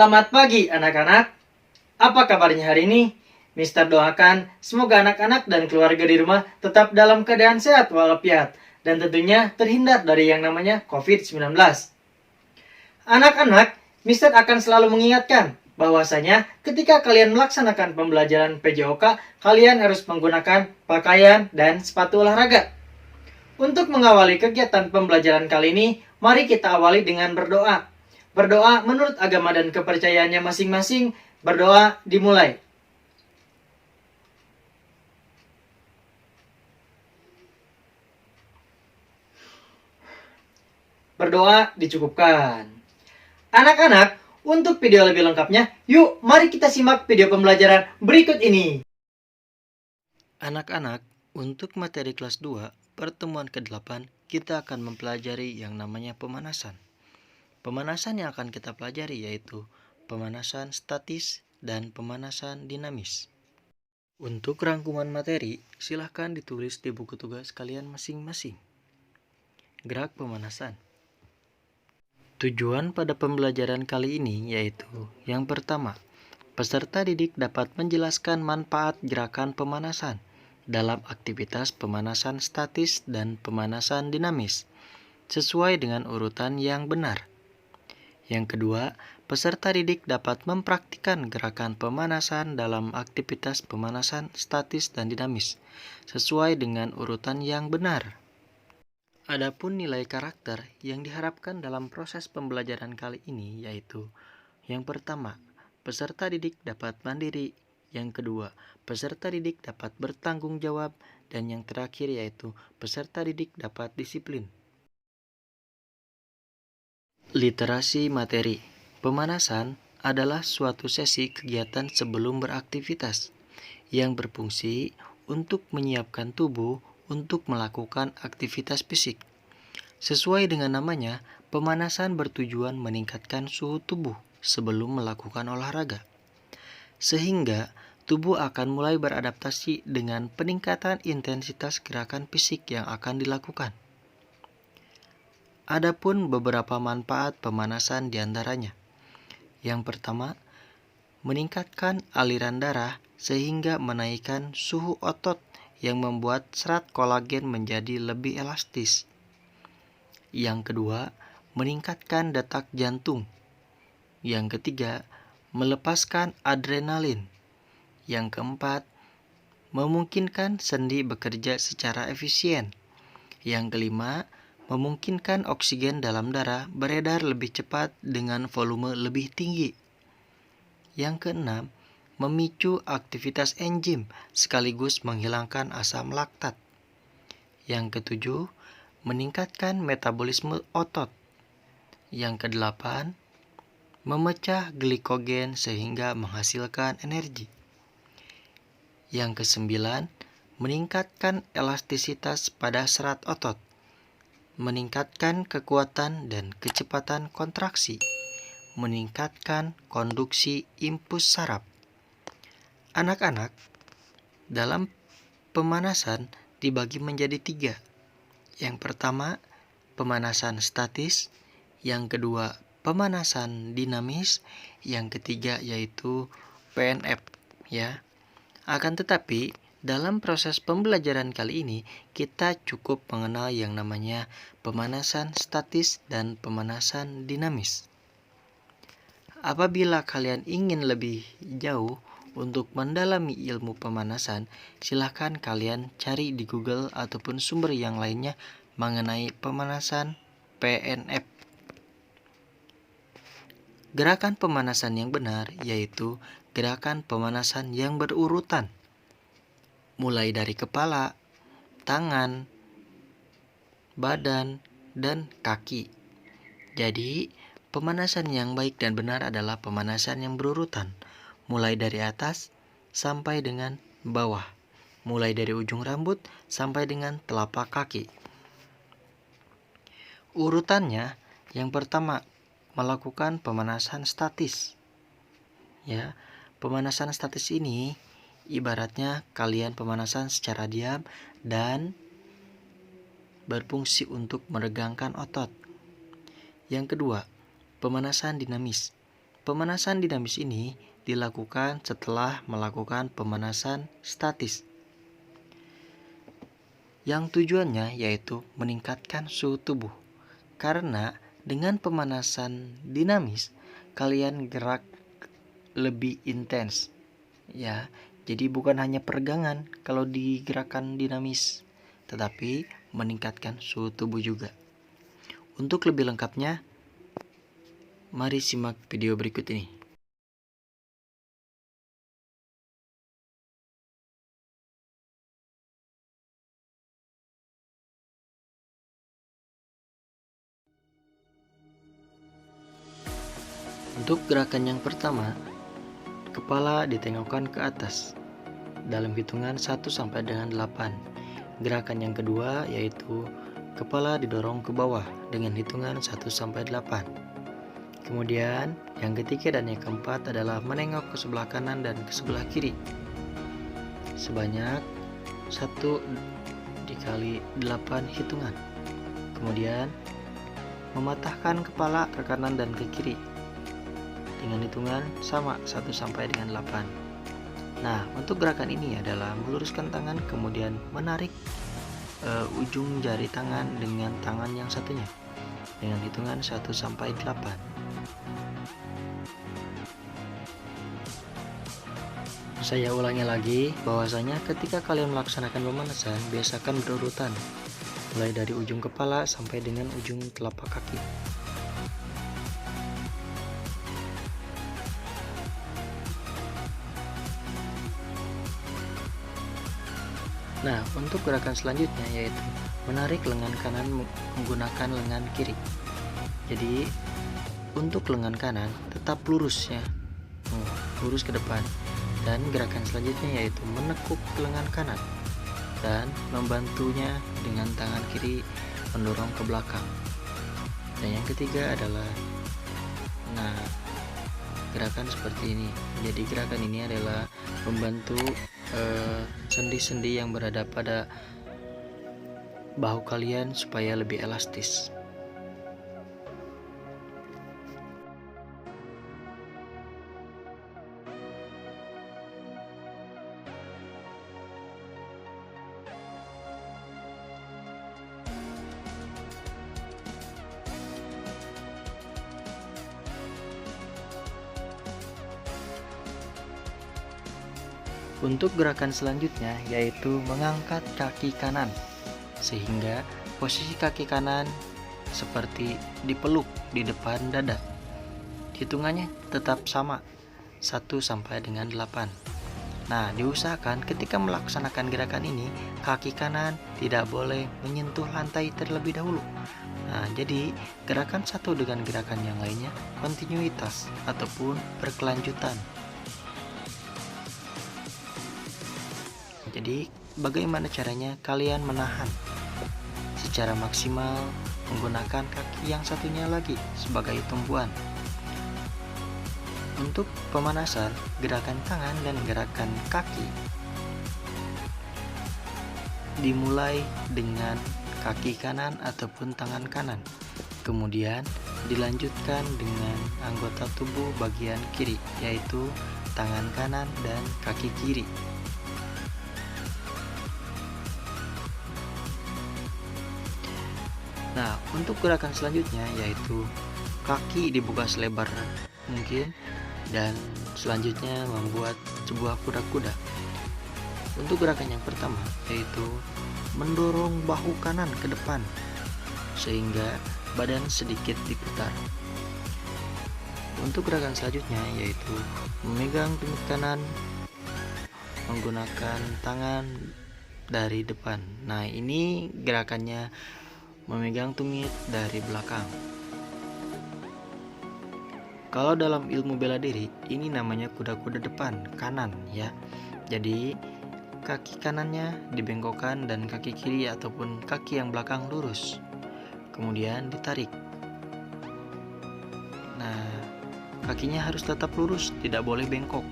Selamat pagi anak-anak. Apa kabarnya hari ini? Mister doakan semoga anak-anak dan keluarga di rumah tetap dalam keadaan sehat walafiat dan tentunya terhindar dari yang namanya COVID-19. Anak-anak, Mister akan selalu mengingatkan bahwasanya ketika kalian melaksanakan pembelajaran PJOK, kalian harus menggunakan pakaian dan sepatu olahraga. Untuk mengawali kegiatan pembelajaran kali ini, mari kita awali dengan berdoa. Berdoa menurut agama dan kepercayaannya masing-masing. Berdoa dimulai. Berdoa dicukupkan. Anak-anak, untuk video lebih lengkapnya, yuk mari kita simak video pembelajaran berikut ini. Anak-anak, untuk materi kelas 2, pertemuan ke-8, kita akan mempelajari yang namanya pemanasan. Pemanasan yang akan kita pelajari yaitu pemanasan statis dan pemanasan dinamis. Untuk rangkuman materi, silahkan ditulis di buku tugas kalian masing-masing. Gerak pemanasan. Tujuan pada pembelajaran kali ini yaitu yang pertama, peserta didik dapat menjelaskan manfaat gerakan pemanasan dalam aktivitas pemanasan statis dan pemanasan dinamis, sesuai dengan urutan yang benar. Yang kedua, peserta didik dapat mempraktikkan gerakan pemanasan dalam aktivitas pemanasan statis dan dinamis, sesuai dengan urutan yang benar. Adapun nilai karakter yang diharapkan dalam proses pembelajaran kali ini yaitu yang pertama, peserta didik dapat mandiri. Yang kedua, peserta didik dapat bertanggung jawab. Dan yang terakhir yaitu peserta didik dapat disiplin. Literasi materi. Pemanasan adalah suatu sesi kegiatan sebelum beraktivitas yang berfungsi untuk menyiapkan tubuh untuk melakukan aktivitas fisik. Sesuai dengan namanya, pemanasan bertujuan meningkatkan suhu tubuh sebelum melakukan olahraga, sehingga tubuh akan mulai beradaptasi dengan peningkatan intensitas gerakan fisik yang akan dilakukan. Adapun beberapa manfaat pemanasan diantaranya. Yang pertama, meningkatkan aliran darah sehingga menaikkan suhu otot yang membuat serat kolagen menjadi lebih elastis. Yang kedua, meningkatkan detak jantung. Yang ketiga, melepaskan adrenalin. Yang keempat, memungkinkan sendi bekerja secara efisien. Yang kelima, memungkinkan oksigen dalam darah beredar lebih cepat dengan volume lebih tinggi. Yang keenam, memicu aktivitas enzim sekaligus menghilangkan asam laktat. Yang ketujuh, meningkatkan metabolisme otot. Yang kedelapan, memecah glikogen sehingga menghasilkan energi. Yang kesembilan, meningkatkan elastisitas pada serat otot, meningkatkan kekuatan dan kecepatan kontraksi, meningkatkan konduksi impuls saraf. Anak-anak, dalam pemanasan dibagi menjadi 3. Yang pertama, pemanasan statis. Yang kedua, pemanasan dinamis. Yang ketiga yaitu PNF, ya. Akan tetapi, dalam proses pembelajaran kali ini, kita cukup mengenal yang namanya pemanasan statis dan pemanasan dinamis. Apabila kalian ingin lebih jauh untuk mendalami ilmu pemanasan, silahkan kalian cari di Google ataupun sumber yang lainnya mengenai pemanasan PNF. Gerakan pemanasan yang benar yaitu gerakan pemanasan yang berurutan, mulai dari kepala, tangan, badan, dan kaki. Jadi, pemanasan yang baik dan benar adalah pemanasan yang berurutan, mulai dari atas sampai dengan bawah, mulai dari ujung rambut sampai dengan telapak kaki. Urutannya, yang pertama, melakukan pemanasan statis. Ya, pemanasan statis ini ibaratnya kalian pemanasan secara diam dan berfungsi untuk meregangkan otot. Yang kedua, pemanasan dinamis. Pemanasan dinamis ini dilakukan setelah melakukan pemanasan statis, yang tujuannya yaitu meningkatkan suhu tubuh. Karena dengan pemanasan dinamis, kalian gerak lebih intens. Ya, jadi bukan hanya peregangan kalau di gerakan dinamis, tetapi meningkatkan suhu tubuh juga. Untuk lebih lengkapnya, mari simak video berikut ini. Untuk gerakan yang pertama, kepala ditengokkan ke atas dalam hitungan 1 sampai dengan 8. Gerakan yang kedua yaitu kepala didorong ke bawah dengan hitungan 1 sampai 8. Kemudian yang ketiga dan yang keempat adalah menengok ke sebelah kanan dan ke sebelah kiri sebanyak 1 dikali 8 hitungan. Kemudian mematahkan kepala ke kanan dan ke kiri dengan hitungan sama 1 sampai dengan 8. Nah, untuk gerakan ini adalah meluruskan tangan kemudian menarik ujung jari tangan dengan tangan yang satunya dengan hitungan 1 sampai 8. Saya ulangi lagi bahwasanya ketika kalian melaksanakan pemanasan, biasakan berurutan mulai dari ujung kepala sampai dengan ujung telapak kaki. Nah, untuk gerakan selanjutnya yaitu menarik lengan kanan menggunakan lengan kiri. Jadi, untuk lengan kanan tetap lurus ya, lurus ke depan. Dan gerakan selanjutnya yaitu menekuk lengan kanan dan membantunya dengan tangan kiri mendorong ke belakang. Dan yang ketiga adalah gerakan seperti ini. Jadi gerakan ini adalah membantu sendi-sendi yang berada pada bahu kalian supaya lebih elastis. Untuk gerakan selanjutnya yaitu mengangkat kaki kanan sehingga posisi kaki kanan seperti dipeluk di depan dada. Hitungannya tetap sama 1 sampai dengan 8. Nah, diusahakan ketika melaksanakan gerakan ini kaki kanan tidak boleh menyentuh lantai terlebih dahulu. Nah, jadi gerakan satu dengan gerakan yang lainnya kontinuitas ataupun berkelanjutan. Jadi bagaimana caranya kalian menahan secara maksimal menggunakan kaki yang satunya lagi sebagai tumpuan. Untuk pemanasan gerakan tangan dan gerakan kaki dimulai dengan kaki kanan ataupun tangan kanan, kemudian dilanjutkan dengan anggota tubuh bagian kiri yaitu tangan kanan dan kaki kiri. Nah, untuk gerakan selanjutnya yaitu kaki dibuka selebar mungkin dan selanjutnya membuat sebuah kuda-kuda. Untuk gerakan yang pertama yaitu mendorong bahu kanan ke depan sehingga badan sedikit diputar. Untuk gerakan selanjutnya yaitu memegang tumit kanan menggunakan tangan dari depan. Nah, ini gerakannya memegang tumit dari belakang. Kalau dalam ilmu bela diri ini namanya kuda-kuda depan kanan ya. Jadi kaki kanannya dibengkokkan dan kaki kiri ataupun kaki yang belakang lurus. Kemudian ditarik. Nah, kakinya harus tetap lurus, tidak boleh bengkok.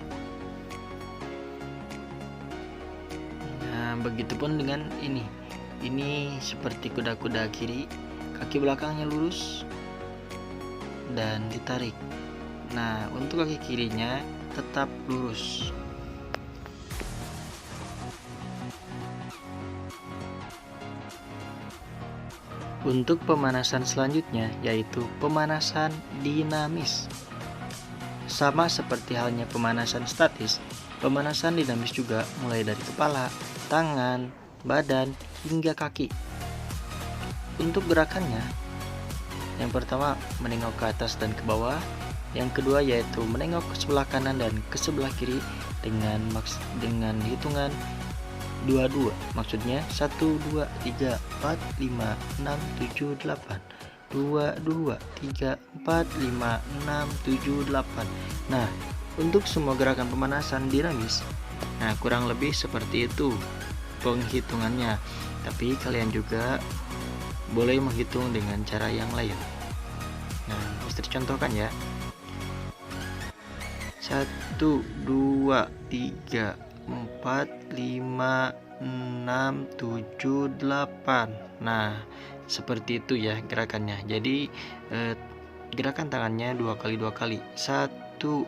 Nah, begitupun dengan ini. Ini seperti kuda-kuda kiri, kaki belakangnya lurus dan ditarik. Nah, untuk kaki kirinya tetap lurus. Untuk pemanasan selanjutnya yaitu pemanasan dinamis. Sama seperti halnya pemanasan statis, pemanasan dinamis juga mulai dari kepala, tangan, badan, hingga kaki. Untuk gerakannya, yang pertama menengok ke atas dan ke bawah, yang kedua yaitu menengok ke sebelah kanan dan ke sebelah kiri dengan hitungan 22. Maksudnya 1 2 3 4 5 6 7 8. 2 2 3 4 5 6 7 8. Nah, untuk semua gerakan pemanasan dinamis, nah kurang lebih seperti itu penghitungannya. Tapi kalian juga boleh menghitung dengan cara yang lain. Nah, Mister contohkan ya. 1 2 3 4 5 6 7 8. Nah, seperti itu ya gerakannya. Jadi gerakan tangannya 2 kali 2 kali. 1 2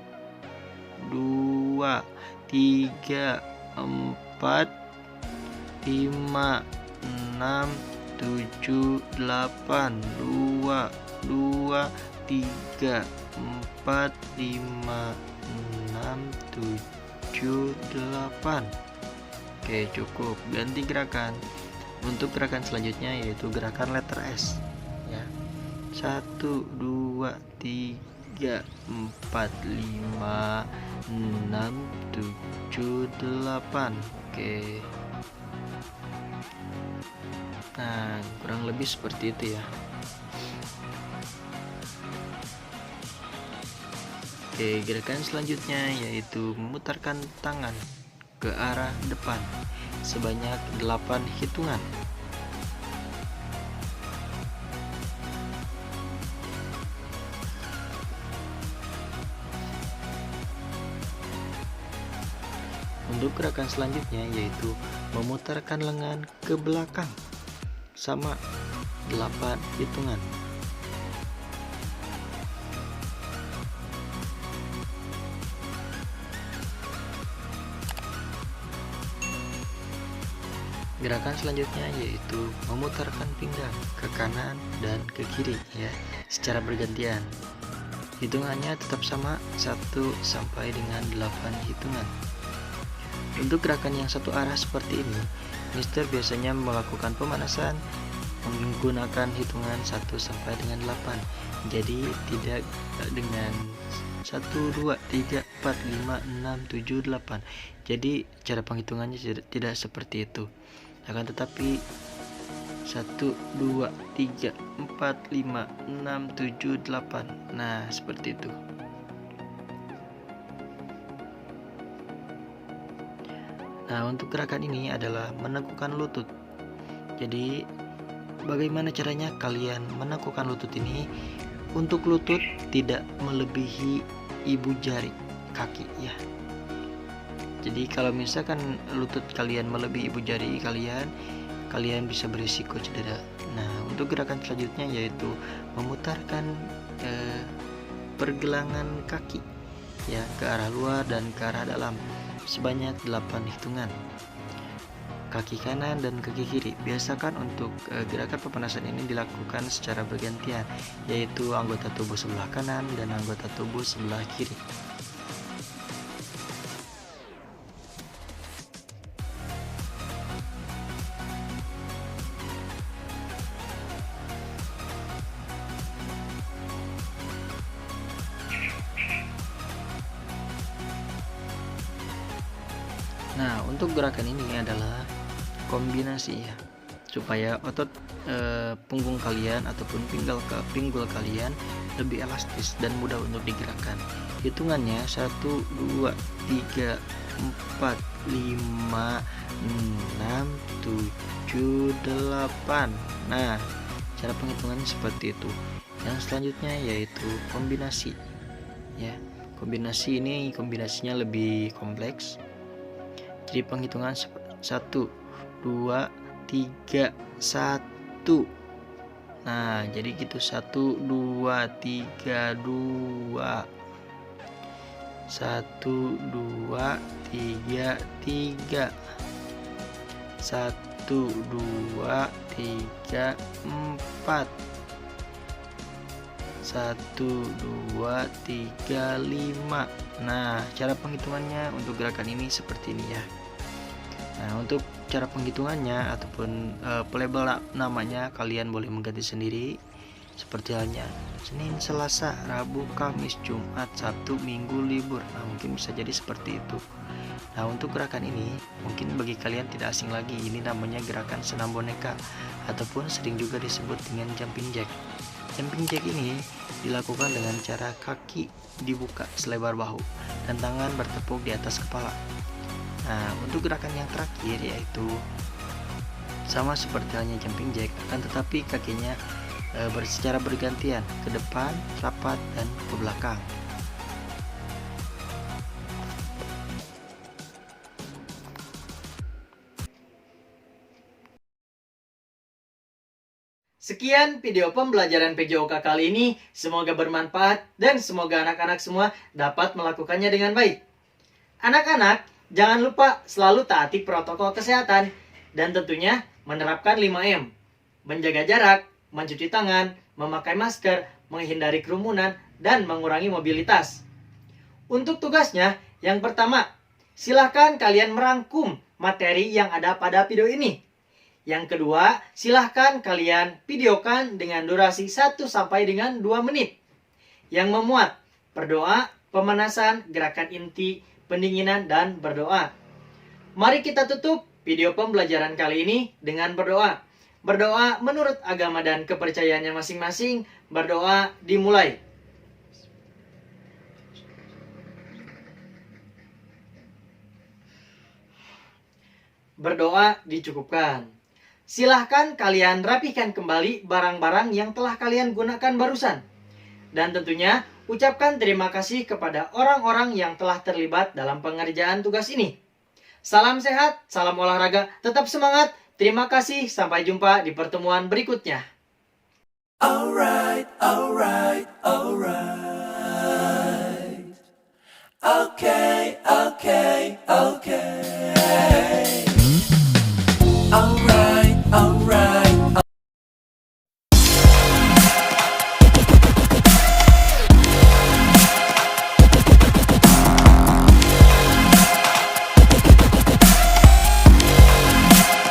3 4 5 6 7 8. 2 2 3 4 5 6 7 8. Oke, cukup. Ganti gerakan. Untuk gerakan selanjutnya yaitu gerakan letter S ya. 1 2 3 4 5 6 7 8. Oke. Nah, kurang lebih seperti itu ya. Oke, gerakan selanjutnya yaitu memutarkan tangan ke arah depan sebanyak 8 hitungan. Untuk gerakan selanjutnya yaitu memutarkan lengan ke belakang sama 8 hitungan. Gerakan selanjutnya yaitu memutarkan pinggang ke kanan dan ke kiri ya, secara bergantian. Hitungannya tetap sama 1 sampai dengan 8 hitungan. Untuk gerakan yang satu arah seperti ini, Mister biasanya melakukan pemanasan menggunakan hitungan 1 sampai dengan 8. Jadi tidak dengan 1 2 3 4 5 6 7 8. Jadi cara penghitungannya tidak seperti itu. Akan tetapi 1 2 3 4 5 6 7 8. Nah, seperti itu. Nah, untuk gerakan ini adalah menegukkan lutut. Jadi, bagaimana caranya kalian menegukkan lutut ini? Untuk lutut tidak melebihi ibu jari kaki ya. Jadi kalau misalkan lutut kalian melebihi ibu jari kalian bisa berisiko cedera. Nah, untuk gerakan selanjutnya yaitu memutarkan pergelangan kaki ya ke arah luar dan ke arah dalam sebanyak 8 hitungan. Kaki kanan dan kaki kiri. Biasakan untuk gerakan pemanasan ini dilakukan secara bergantian, yaitu anggota tubuh sebelah kanan dan anggota tubuh sebelah kiri. Nah, untuk gerakan ini adalah kombinasi ya, supaya otot punggung kalian ataupun pinggul kalian lebih elastis dan mudah untuk digerakkan. Hitungannya 1 2 3 4 5 6 7 8. Nah, cara penghitungannya seperti itu. Yang selanjutnya yaitu kombinasi ya. Kombinasinya lebih kompleks. Jadi penghitungan 1 2 3 1. Nah, jadi gitu 1 2 3 2. 1, 2, 3, 3. 1, 2, 3, 4. 1, 2, 3, 5. Nah, cara penghitungannya untuk gerakan ini seperti ini ya. Nah, untuk cara penghitungannya ataupun pelabel namanya kalian boleh mengganti sendiri. Seperti halnya Senin, Selasa, Rabu, Kamis, Jumat, Sabtu, Minggu libur. Nah, mungkin bisa jadi seperti itu. Nah, untuk gerakan ini mungkin bagi kalian tidak asing lagi, ini namanya gerakan senam boneka ataupun sering juga disebut dengan jumping jack. Jumping jack ini dilakukan dengan cara kaki dibuka selebar bahu dan tangan bertepuk di atas kepala. Nah, untuk gerakan yang terakhir yaitu sama seperti halnya jumping jack, akan tetapi kakinya secara bergantian ke depan, rapat, dan ke belakang. Sekian video pembelajaran PJOK kali ini. Semoga bermanfaat dan semoga anak-anak semua dapat melakukannya dengan baik. Anak-anak, jangan lupa selalu taati protokol kesehatan dan tentunya menerapkan 5M. Menjaga jarak, mencuci tangan, memakai masker, menghindari kerumunan, dan mengurangi mobilitas. Untuk tugasnya, yang pertama, silahkan kalian merangkum materi yang ada pada video ini. Yang kedua, silahkan kalian videokan dengan durasi 1 sampai dengan 2 menit. Yang memuat berdoa, pemanasan, gerakan inti, pendinginan, dan berdoa. Mari kita tutup video pembelajaran kali ini dengan berdoa. Berdoa menurut agama dan kepercayaannya masing-masing. Berdoa dimulai. Berdoa dicukupkan. Silahkan kalian rapihkan kembali barang-barang yang telah kalian gunakan barusan. Dan tentunya ucapkan terima kasih kepada orang-orang yang telah terlibat dalam pengerjaan tugas ini. Salam sehat, salam olahraga, tetap semangat. Terima kasih, sampai jumpa di pertemuan berikutnya. Alright. Okay.